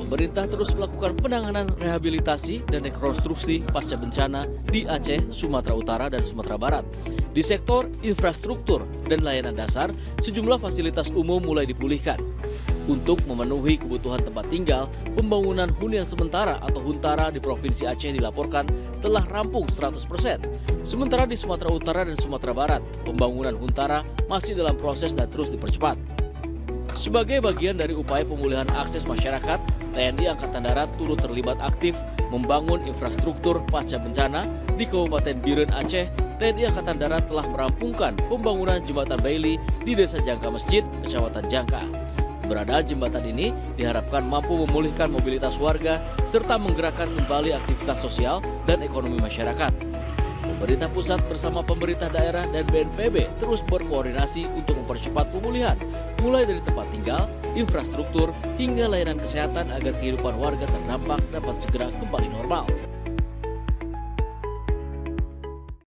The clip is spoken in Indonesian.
pemerintah terus melakukan penanganan rehabilitasi dan rekonstruksi pasca bencana di Aceh, Sumatera Utara, dan Sumatera Barat. Di sektor infrastruktur dan layanan dasar, sejumlah fasilitas umum mulai dipulihkan. Untuk memenuhi kebutuhan tempat tinggal, pembangunan hunian sementara atau huntara di Provinsi Aceh dilaporkan telah rampung 100%. Sementara di Sumatera Utara dan Sumatera Barat, pembangunan huntara masih dalam proses dan terus dipercepat. Sebagai bagian dari upaya pemulihan akses masyarakat, TNI Angkatan Darat turut terlibat aktif membangun infrastruktur pasca bencana di Kabupaten Biren, Aceh. TNI Angkatan Darat telah merampungkan pembangunan jembatan Bailey di Desa Jangka Masjid, Kecamatan Jangka. Keberadaan jembatan ini diharapkan mampu memulihkan mobilitas warga serta menggerakkan kembali aktivitas sosial dan ekonomi masyarakat. Pemerintah pusat bersama pemerintah daerah dan BNPB terus berkoordinasi untuk mempercepat pemulihan, mulai dari tempat tinggal, infrastruktur, hingga layanan kesehatan agar kehidupan warga terdampak dapat segera kembali normal.